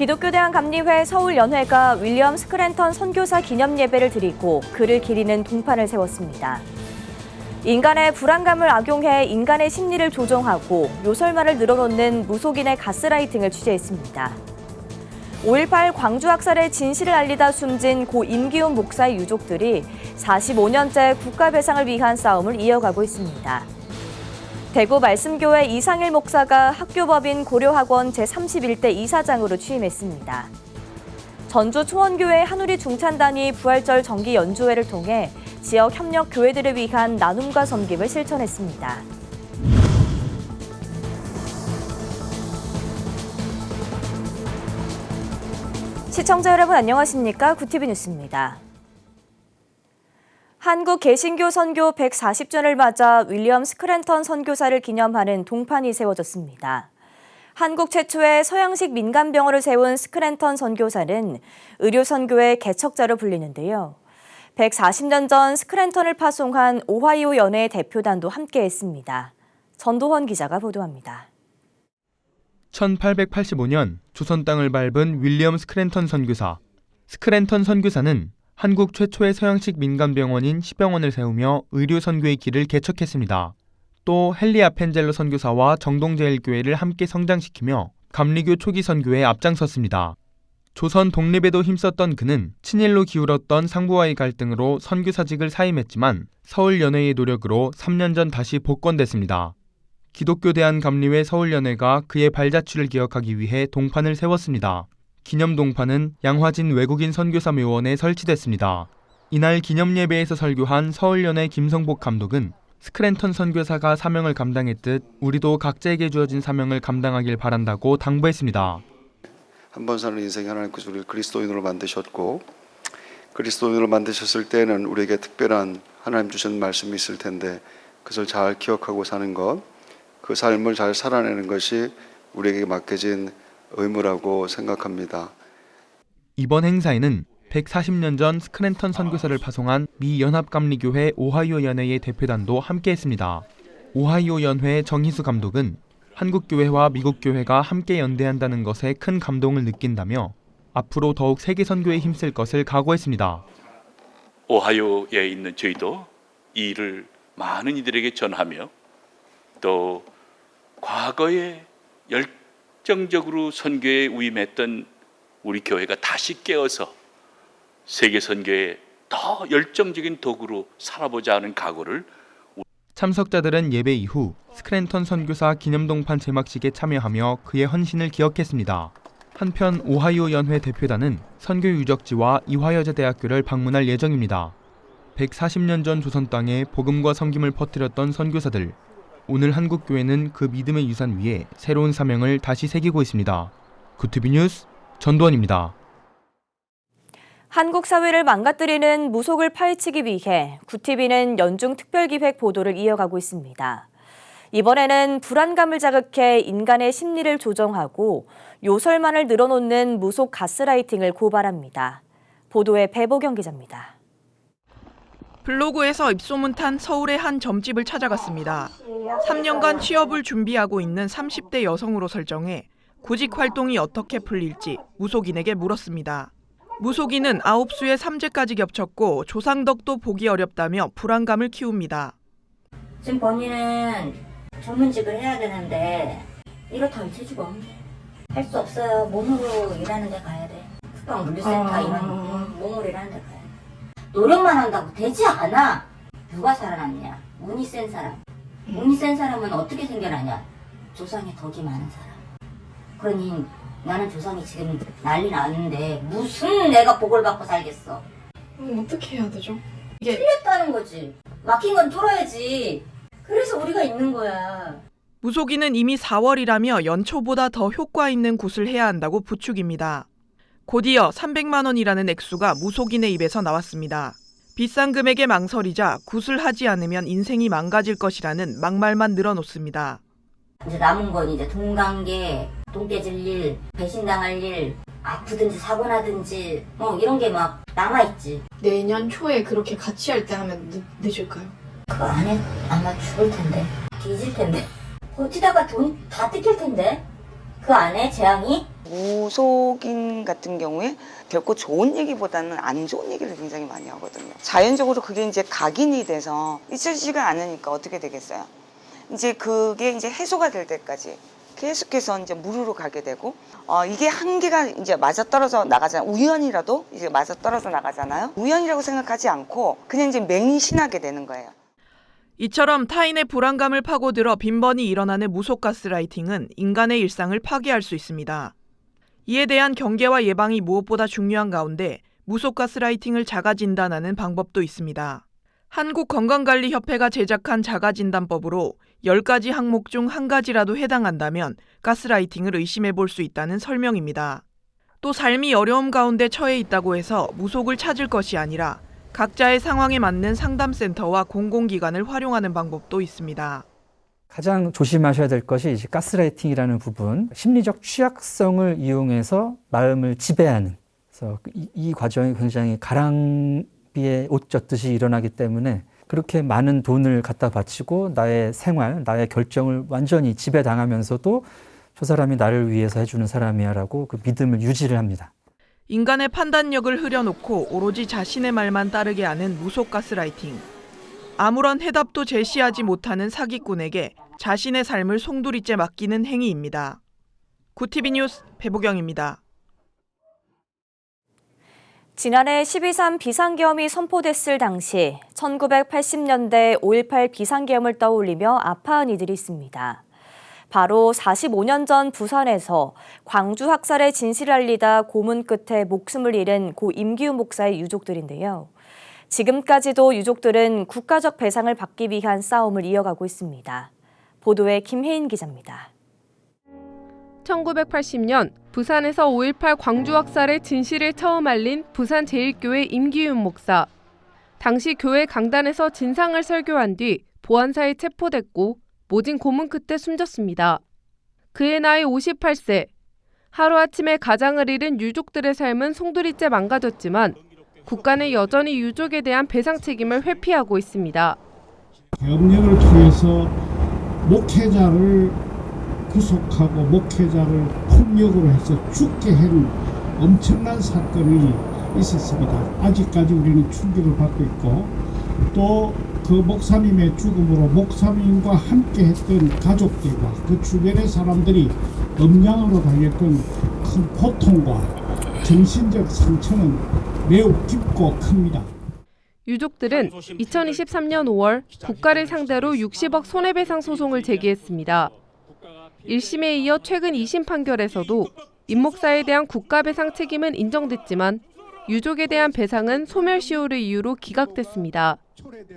기독교대한감리회 서울연회가 윌리엄 스크랜턴 선교사 기념예배를 드리고 그를 기리는 동판을 세웠습니다. 인간의 불안감을 악용해 인간의 심리를 조종하고 요설말을 늘어놓는 무속인의 가스라이팅을 취재했습니다. 5.18 광주 학살의 진실을 알리다 숨진 고 임기훈 목사의 유족들이 45년째 국가배상을 위한 싸움을 이어가고 있습니다. 대구 말씀교회 이상일 목사가 학교법인 고려학원 제31대 이사장으로 취임했습니다. 전주 초원교회 한우리 중찬단이 부활절 정기 연주회를 통해 지역 협력 교회들을 위한 나눔과 섬김을 실천했습니다. 시청자 여러분 안녕하십니까? 구티비 뉴스입니다. 한국 개신교 선교 140전을 맞아 윌리엄 스크랜턴 선교사를 기념하는 동판이 세워졌습니다. 한국 최초의 서양식 민간병원을 세운 스크랜턴 선교사는 의료선교의 개척자로 불리는데요. 140년 전 스크랜턴을 파송한 오하이오 연회 대표단도 함께했습니다. 전도헌 기자가 보도합니다. 1885년 조선 땅을 밟은 윌리엄 스크랜턴 선교사. 스크랜턴 선교사는 한국 최초의 서양식 민간병원인 시병원을 세우며 의료선교의 길을 개척했습니다. 또 헨리 아펜젤로 선교사와 정동제일교회를 함께 성장시키며 감리교 초기 선교에 앞장섰습니다. 조선 독립에도 힘썼던 그는 친일로 기울었던 상부와의 갈등으로 선교사직을 사임했지만 서울연회의 노력으로 3년 전 다시 복권됐습니다. 기독교대한감리회 서울연회가 그의 발자취를 기억하기 위해 동판을 세웠습니다. 기념 동판은 양화진 외국인 선교사 묘원에 설치됐습니다. 이날 기념예배에서 설교한 서울연회 김성복 감독은 스크랜턴 선교사가 사명을 감당했듯 우리도 각자에게 주어진 사명을 감당하길 바란다고 당부했습니다. 한 번 사는 인생에 하나님께서 우리를 그리스도인으로 만드셨고 그리스도인으로 만드셨을 때는 우리에게 특별한 하나님 주신 말씀이 있을 텐데 그것을 잘 기억하고 사는 것, 그 삶을 잘 살아내는 것이 우리에게 맡겨진 의무라고 생각합니다. 이번 행사에는 140년 전 스크랜턴 선교사를 파송한 미 연합감리교회 오하이오 연회의 대표단도 함께했습니다. 오하이오 연회 정희수 감독은 한국교회와 미국교회가 함께 연대한다는 것에 큰 감동을 느낀다며 앞으로 더욱 세계 선교에 힘쓸 것을 각오했습니다. 오하이오에 있는 저희도 이 일을 많은 이들에게 전하며 또 과거에 열정적으로 선교에 위임했던 우리 교회가 다시 깨어서 세계 선교에 더 열정적인 도구로 살아보자 하는 각오를. 참석자들은 예배 이후 스크랜턴 선교사 기념동판 제막식에 참여하며 그의 헌신을 기억했습니다. 한편 오하이오 연회 대표단은 선교 유적지와 이화여자대학교를 방문할 예정입니다. 140년 전 조선 땅에 복음과 섬김을 퍼뜨렸던 선교사들. 오늘 한국교회는 그 믿음의 유산 위에 새로운 사명을 다시 새기고 있습니다. 구티비 뉴스 전도헌입니다. 한국 사회를 망가뜨리는 무속을 파헤치기 위해 구티비는 연중 특별기획 보도를 이어가고 있습니다. 이번에는 불안감을 자극해 인간의 심리를 조정하고 요설만을 늘어놓는 무속 가스라이팅을 고발합니다. 보도에 배보경 기자입니다. 블로그에서 입소문 탄 서울의 한 점집을 찾아갔습니다. 3년간 취업을 준비하고 있는 30대 여성으로 설정해 구직 활동이 어떻게 풀릴지 무속인에게 물었습니다. 무속인은 9수의 삼재까지 겹쳤고 조상덕도 보기 어렵다며 불안감을 키웁니다. 지금 본인은 전문직을 해야 되는데 이렇다 할 체주가 할 수 없어요. 몸으로 일하는 데 가야 돼. 국방 물류센터 이런 몸으로 일하는 데 가야 돼. 노력만 한다고 되지 않아. 누가 살아남냐? 운이 센 사람. 운이 센 사람은 어떻게 생겨나냐? 조상의 덕이 많은 사람. 그러니 나는 조상이 지금 난리 났는데 무슨 내가 복을 받고 살겠어. 어떻게 해야 되죠? 이게 틀렸다는 거지. 막힌 건 뚫어야지. 그래서 우리가 있는 거야. 무속인은 이미 4월이라며 연초보다 더 효과 있는 굿을 해야 한다고 부축입니다. 곧이어 300만 원이라는 액수가 무속인의 입에서 나왔습니다. 비싼 금액에 망설이자 굿을 하지 않으면 인생이 망가질 것이라는 막말만 늘어놓습니다. 이제 남은 건 이제 동관계, 돈 깨질 일, 배신당할 일, 아프든지 사고 나든지 뭐 이런 게 막 남아있지. 내년 초에 그렇게 같이 할 때 하면 내줄까요? 그거 안에 아마 죽을 텐데, 뒤질 텐데, 버티다가 돈 다 뜯길 텐데, 그 안에 재앙이 무속인 같은 경우에 결코 좋은 얘기보다는 안 좋은 얘기를 굉장히 많이 하거든요. 자연적으로 그게 이제 각인이 돼서 잊혀지지가 않으니까 어떻게 되겠어요? 이제 그게 이제 해소가 될 때까지 계속해서 이제 무르르 가게 되고, 이게 한계가 이제 맞아떨어져 나가잖아요. 우연이라도 이제 맞아떨어져 나가잖아요. 우연이라고 생각하지 않고 그냥 이제 맹신하게 되는 거예요. 이처럼 타인의 불안감을 파고들어 빈번히 일어나는 무속 가스라이팅은 인간의 일상을 파괴할 수 있습니다. 이에 대한 경계와 예방이 무엇보다 중요한 가운데 무속 가스라이팅을 자가진단하는 방법도 있습니다. 한국건강관리협회가 제작한 자가진단법으로 10가지 항목 중 한 가지라도 해당한다면 가스라이팅을 의심해 볼 수 있다는 설명입니다. 또 삶이 어려움 가운데 처해 있다고 해서 무속을 찾을 것이 아니라 각자의 상황에 맞는 상담센터와 공공기관을 활용하는 방법도 있습니다. 가장 조심하셔야 될 것이 이제 가스라이팅이라는 부분, 심리적 취약성을 이용해서 마음을 지배하는, 그래서 이 과정이 굉장히 가랑비에 옷 젖듯이 일어나기 때문에 그렇게 많은 돈을 갖다 바치고 나의 생활, 나의 결정을 완전히 지배당하면서도 저 사람이 나를 위해서 해주는 사람이야 라고 그 믿음을 유지를 합니다. 인간의 판단력을 흐려놓고 오로지 자신의 말만 따르게 하는 무속 가스라이팅. 아무런 해답도 제시하지 못하는 사기꾼에게 자신의 삶을 송두리째 맡기는 행위입니다. 구티비 뉴스 배보경입니다. 지난해 12.3 비상계엄이 선포됐을 당시 1980년대 5.18 비상계엄을 떠올리며 아파한 이들이 있습니다. 바로 45년 전 부산에서 광주 학살의 진실을 알리다 고문 끝에 목숨을 잃은 고 임기훈 목사의 유족들인데요. 지금까지도 유족들은 국가적 배상을 받기 위한 싸움을 이어가고 있습니다. 보도에 김혜인 기자입니다. 1980년 부산에서 5.18 광주 학살의 진실을 처음 알린 부산제일교회 임기훈 목사. 당시 교회 강단에서 진상을 설교한 뒤 보안사에 체포됐고 모진 고문 끝에 숨졌습니다. 그의 나이 58세. 하루아침에 가장을 잃은 유족들의 삶은 송두리째 망가졌지만 국가는 여전히 유족에 대한 배상 책임을 회피하고 있습니다. 계엄령을 통해서 목회자를 구속하고 목회자를 폭력으로 해서 죽게 한 엄청난 사건이 있었습니다. 아직까지 우리는 충격을 받고 있고 또 그 목사님의 죽음으로 목사님과 함께 했던 가족들과 그 주변의 사람들이 음양으로 당했던 큰 고통과 정신적 상처는 매우 깊고 큽니다. 유족들은 2023년 5월 국가를 상대로 60억 손해배상 소송을 제기했습니다. 1심에 이어 최근 2심 판결에서도 임 목사에 대한 국가배상 책임은 인정됐지만 유족에 대한 배상은 소멸시효를 이유로 기각됐습니다.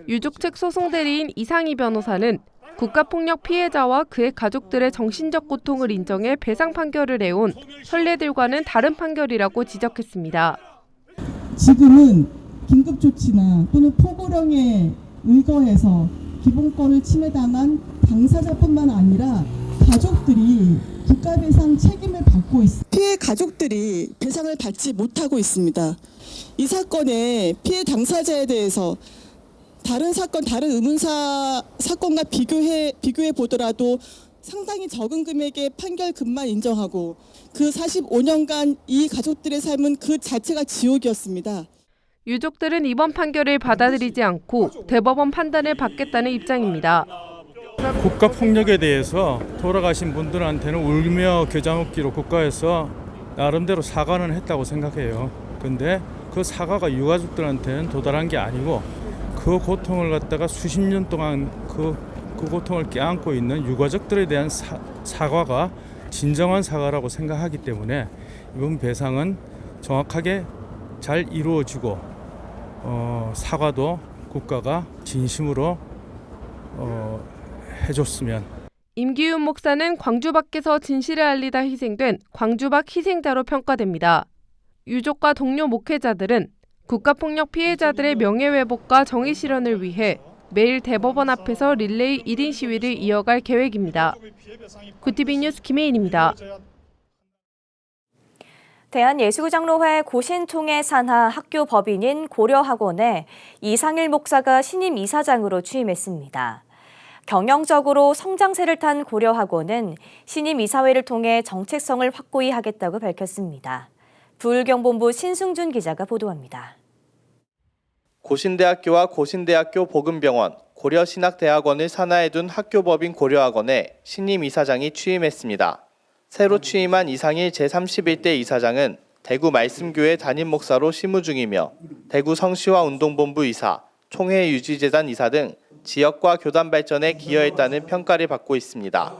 유족 측 소송 대리인 이상희 변호사는 국가폭력 피해자와 그의 가족들의 정신적 고통을 인정해 배상 판결을 내온 선례들과는 다른 판결이라고 지적했습니다. 지금은 긴급조치나 또는 포고령에 의거해서 기본권을 침해당한 당사자뿐만 아니라 가족들이 국가배상 책임을 받고 있습니다. 피해 가족들이 배상을 받지 못하고 있습니다. 이 사건의 피해 당사자에 대해서 다른 사건, 다른 의문사 사건과 비교해 보더라도 상당히 적은 금액의 판결금만 인정하고 그 45년간 이 가족들의 삶은 그 자체가 지옥이었습니다. 유족들은 이번 판결을 받아들이지 않고 대법원 판단을 받겠다는 입장입니다. 국가폭력에 대해서 돌아가신 분들한테는 울며 겨자 먹기로 국가에서 나름대로 사과는 했다고 생각해요. 근데 그 사과가 유가족들한테는 도달한 게 아니고 그 고통을 갖다가 수십 년 동안 그 고통을 껴안고 있는 유가족들에 대한 사과가 진정한 사과라고 생각하기 때문에 이번 배상은 정확하게 잘 이루어지고 사과도 국가가 진심으로 해줬으면. 임기훈 목사는 광주 밖에서 진실을 알리다 희생된 광주 밖 희생자로 평가됩니다. 유족과 동료 목회자들은 국가폭력 피해자들의 명예회복과 정의 실현을 위해 매일 대법원 앞에서 릴레이 1인 시위를 이어갈 계획입니다. 구티비 뉴스 김혜인입니다. 대한예수장로회 고신통의 산하 학교 법인인 고려학원에 이상일 목사가 신임 이사장으로 취임했습니다. 경영적으로 성장세를 탄 고려학원은 신임 이사회를 통해 정체성을 확고히 하겠다고 밝혔습니다. 부울경본부 신승준 기자가 보도합니다. 고신대학교와 고신대학교 보건병원, 고려신학대학원을 산하에 둔 학교법인 고려학원에 신임 이사장이 취임했습니다. 새로 취임한 이상일 제31대 이사장은 대구 말씀교회 담임 목사로 심의 중이며 대구 성시화 운동본부 이사, 총회 유지재단 이사 등 지역과 교단 발전에 기여했다는 평가를 받고 있습니다.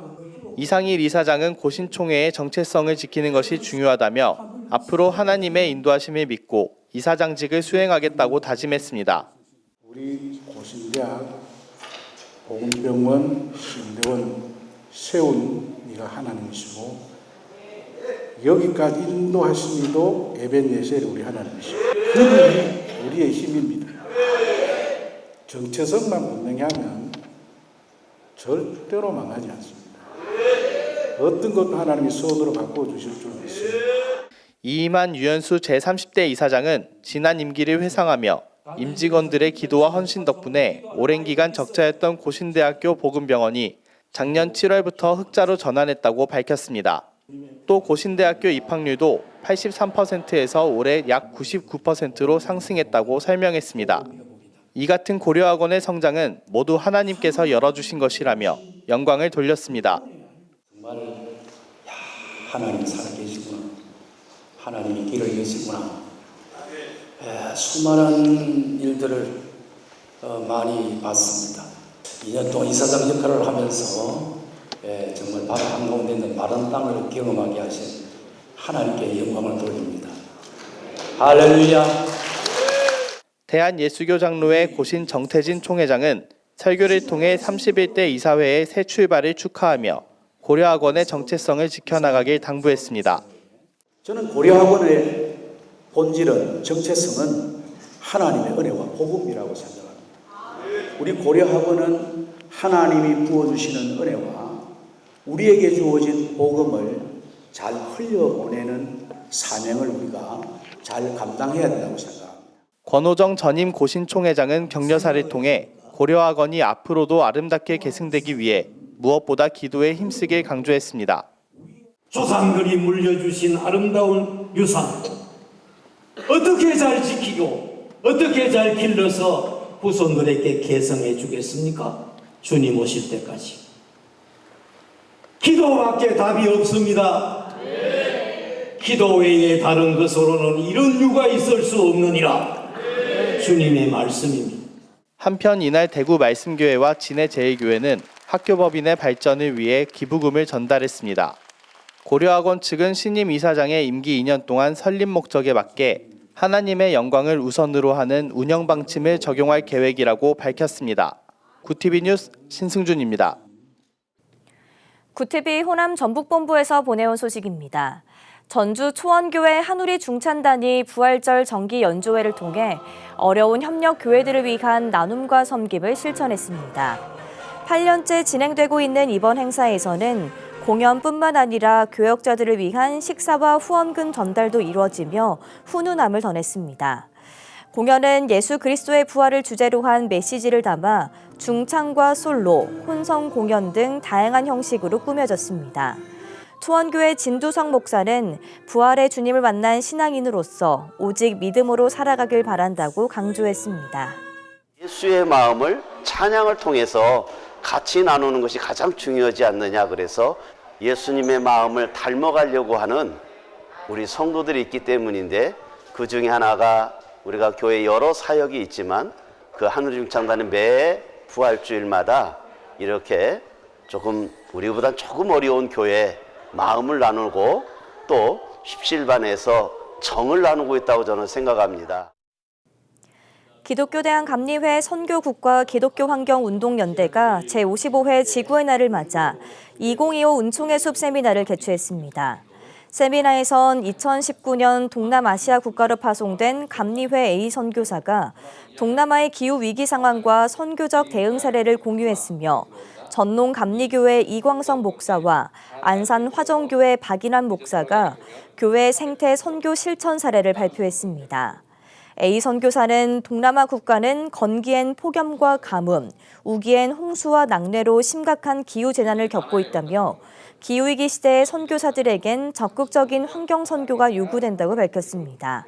이상일 이사장은 고신총회의 정체성을 지키는 것이 중요하다며 앞으로 하나님의 인도하심을 믿고 이사장직을 수행하겠다고 다짐했습니다. 우리 고신대학, 보건병원, 신대원 세운 이가 하나님이시고 여기까지 인도하신 이도 에벤예셀 우리 하나님이시고 그분이 우리의 힘입니다. 정체성만 분명히 하면 절대로 망하지 않습니다. 어떤 것도 하나님이 손으로 바꿔주실 줄 믿습니다. 이임한 유연수 제30대 이사장은 지난 임기를 회상하며 임직원들의 기도와 헌신 덕분에 오랜 기간 적자였던 고신대학교 보건병원이 작년 7월부터 흑자로 전환했다고 밝혔습니다. 또 고신대학교 입학률도 83%에서 올해 약 99%로 상승했다고 설명했습니다. 이 같은 고려학원의 성장은 모두 하나님께서 열어주신 것이라며 영광을 돌렸습니다. 정말 하나님이 살아계시구나. 하나님이 길을 여시구나. 수많은 일들을 많이 봤습니다. 2년 동안 이사장 역할을 하면서 정말 바로 한가운데 있는 마른 땅을 경험하게 하신 하나님께 영광을 돌립니다. 할렐루야. 대한예수교 장로회 고신 정태진 총회장은 설교를 통해 31대 이사회의 새 출발을 축하하며 고려학원의 정체성을 지켜나가길 당부했습니다. 저는 고려학원의 본질은, 정체성은 하나님의 은혜와 복음이라고 생각합니다. 우리 고려학원은 하나님이 부어주시는 은혜와 우리에게 주어진 복음을 잘 흘려보내는 사명을 우리가 잘 감당해야 된다고 생각합니다. 권호정 전임 고신총회장은 격려사를 통해 고려학원이 앞으로도 아름답게 계승되기 위해 무엇보다 기도에 힘쓰길 강조했습니다. 조상들이 물려주신 아름다운 유산 어떻게 잘 지키고 어떻게 잘 길러서 후손들에게 계승해 주겠습니까? 주님 오실 때까지. 기도밖에 답이 없습니다. 기도 외에 다른 것으로는 이런 유가 있을 수 없느니라. 주님의 말씀입니다. 한편 이날 대구 말씀교회와 진해제일교회는 학교법인의 발전을 위해 기부금을 전달했습니다. 고려학원 측은 신임 이사장의 임기 2년 동안 설립 목적에 맞게 하나님의 영광을 우선으로 하는 운영 방침을 적용할 계획이라고 밝혔습니다. 구TV 뉴스 신승준입니다. 구TV 호남 전북본부에서 보내온 소식입니다. 전주 초원교회 한우리 중찬단이 부활절 정기 연조회를 통해 어려운 협력 교회들을 위한 나눔과 섬김을 실천했습니다. 8년째 진행되고 있는 이번 행사에서는 공연뿐만 아니라 교역자들을 위한 식사와 후원금 전달도 이루어지며 훈훈함을 더냈습니다. 공연은 예수 그리스도의 부활을 주제로 한 메시지를 담아 중창과 솔로, 혼성 공연 등 다양한 형식으로 꾸며졌습니다. 초원교회 진두성 목사는 부활의 주님을 만난 신앙인으로서 오직 믿음으로 살아가길 바란다고 강조했습니다. 예수의 마음을 찬양을 통해서 같이 나누는 것이 가장 중요하지 않느냐, 그래서 예수님의 마음을 닮아가려고 하는 우리 성도들이 있기 때문인데, 그 중에 하나가 우리가 교회 여러 사역이 있지만 그 한우리 중창단은 매 부활주일마다 이렇게 조금 우리보다 조금 어려운 교회 마음을 나누고 또 십실반에서 정을 나누고 있다고 저는 생각합니다. 기독교대한 감리회 선교국과 기독교환경운동연대가 제55회 지구의 날을 맞아 2025 은총의 숲 세미나를 개최했습니다. 세미나에선 2019년 동남아시아 국가로 파송된 감리회 A 선교사가 동남아의 기후 위기 상황과 선교적 대응 사례를 공유했으며 전농 감리교회 이광성 목사와 안산 화정교회 박인환 목사가 교회 생태 선교 실천 사례를 발표했습니다. A 선교사는 동남아 국가는 건기엔 폭염과 가뭄, 우기엔 홍수와 낙뢰로 심각한 기후재난을 겪고 있다며 기후위기 시대의 선교사들에겐 적극적인 환경 선교가 요구된다고 밝혔습니다.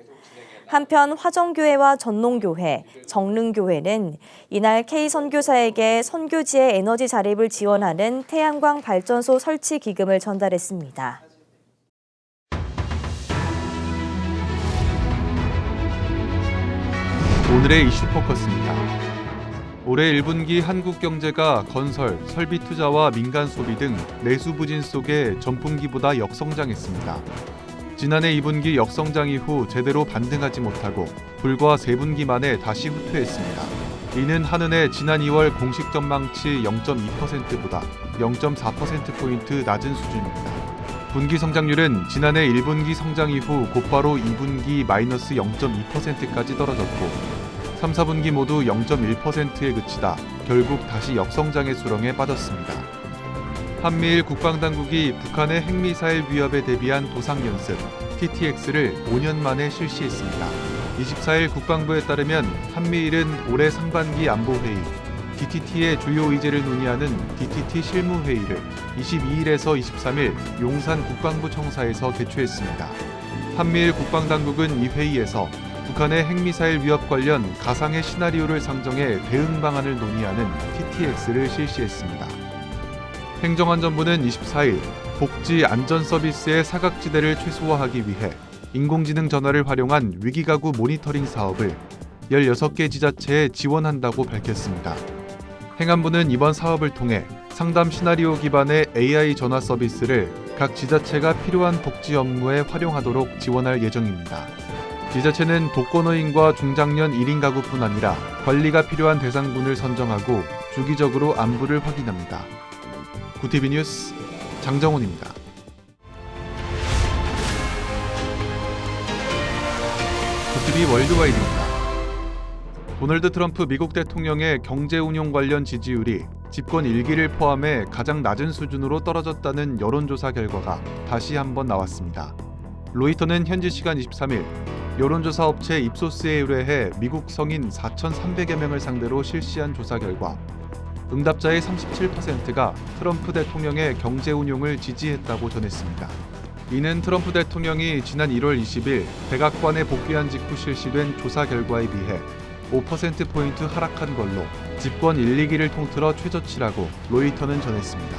한편 화정교회와 전농교회, 정릉교회는 이날 K 선교사에게 선교지의 에너지 자립을 지원하는 태양광 발전소 설치 기금을 전달했습니다. 오늘의 이슈 포커스입니다. 올해 1분기 한국 경제가 건설, 설비 투자와 민간 소비 등 내수 부진 속에 전분기보다 역성장했습니다. 지난해 2분기 역성장 이후 제대로 반등하지 못하고 불과 3분기 만에 다시 후퇴했습니다. 이는 한은의 지난 2월 공식 전망치 0.2%보다 0.4%포인트 낮은 수준입니다. 분기 성장률은 지난해 1분기 성장 이후 곧바로 2분기 마이너스 0.2%까지 떨어졌고 3, 4분기 모두 0.1%에 그치다 결국 다시 역성장의 수렁에 빠졌습니다. 한미일 국방당국이 북한의 핵미사일 위협에 대비한 도상연습 TTX를 5년 만에 실시했습니다. 24일 국방부에 따르면 한미일은 올해 상반기 안보회의 DTT의 주요 의제를 논의하는 DTT 실무회의를 22일에서 23일 용산 국방부 청사에서 개최했습니다. 한미일 국방당국은 이 회의에서 북한의 핵미사일 위협 관련 가상의 시나리오를 상정해 대응 방안을 논의하는 TTX를 실시했습니다. 행정안전부는 24일 복지 안전 서비스의 사각지대를 최소화하기 위해 인공지능 전화를 활용한 위기가구 모니터링 사업을 16개 지자체에 지원한다고 밝혔습니다. 행안부는 이번 사업을 통해 상담 시나리오 기반의 AI 전화 서비스를 각 지자체가 필요한 복지 업무에 활용하도록 지원할 예정입니다. 지자체는 독거노인과 중장년 1인 가구뿐 아니라 관리가 필요한 대상군을 선정하고 주기적으로 안부를 확인합니다. 구티비 뉴스 장정훈입니다. 구티비 월드와이드입니다. 도널드 트럼프 미국 대통령의 경제 운용 관련 지지율이 집권 1기를 포함해 가장 낮은 수준으로 떨어졌다는 여론조사 결과가 다시 한번 나왔습니다. 로이터는 현지 시간 23일 여론조사 업체 입소스에 의뢰해 미국 성인 4,300여 명을 상대로 실시한 조사 결과 응답자의 37%가 트럼프 대통령의 경제 운용을 지지했다고 전했습니다. 이는 트럼프 대통령이 지난 1월 20일 백악관에 복귀한 직후 실시된 조사 결과에 비해 5%포인트 하락한 걸로 집권 1, 2기를 통틀어 최저치라고 로이터는 전했습니다.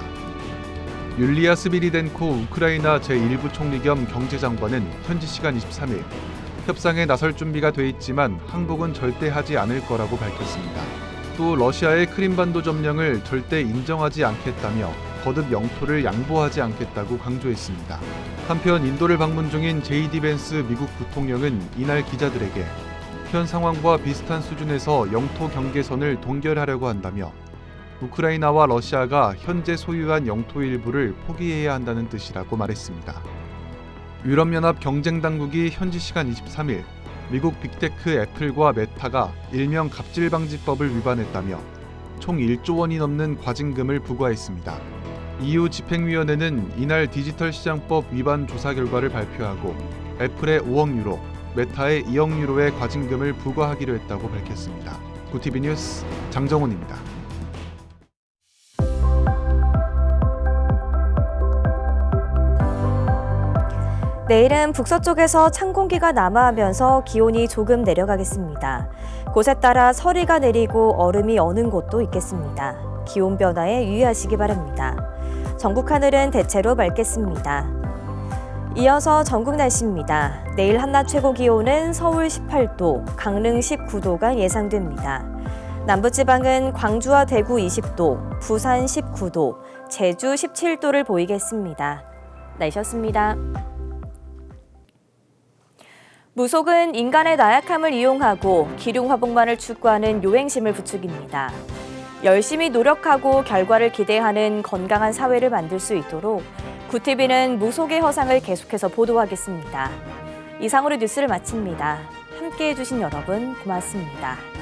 율리아 스비리덴코 우크라이나 제1부 총리 겸 경제장관은 현지 시간 23일 협상에 나설 준비가 돼 있지만 항복은 절대 하지 않을 거라고 밝혔습니다. 또 러시아의 크림반도 점령을 절대 인정하지 않겠다며 거듭 영토를 양보하지 않겠다고 강조했습니다. 한편 인도를 방문 중인 JD 벤스 미국 부통령은 이날 기자들에게 현 상황과 비슷한 수준에서 영토 경계선을 동결하려고 한다며 우크라이나와 러시아가 현재 소유한 영토 일부를 포기해야 한다는 뜻이라고 말했습니다. 유럽연합 경쟁당국이 현지 시간 23일 미국 빅테크 애플과 메타가 일명 갑질방지법을 위반했다며 총 1조 원이 넘는 과징금을 부과했습니다. EU 집행위원회는 이날 디지털시장법 위반 조사 결과를 발표하고 애플에 5억 유로, 메타에 2억 유로의 과징금을 부과하기로 했다고 밝혔습니다. 구티비 뉴스 장정훈입니다. 내일은 북서쪽에서 찬 공기가 남하하면서 기온이 조금 내려가겠습니다. 곳에 따라 서리가 내리고 얼음이 어는 곳도 있겠습니다. 기온 변화에 유의하시기 바랍니다. 전국 하늘은 대체로 맑겠습니다. 이어서 전국 날씨입니다. 내일 한낮 최고 기온은 서울 18도, 강릉 19도가 예상됩니다. 남부지방은 광주와 대구 20도, 부산 19도, 제주 17도를 보이겠습니다. 날씨였습니다. 무속은 인간의 나약함을 이용하고 기륭화복만을 추구하는 요행심을 부추깁니다. 열심히 노력하고 결과를 기대하는 건강한 사회를 만들 수 있도록 구티비는 무속의 허상을 계속해서 보도하겠습니다. 이상으로 뉴스를 마칩니다. 함께해 주신 여러분 고맙습니다.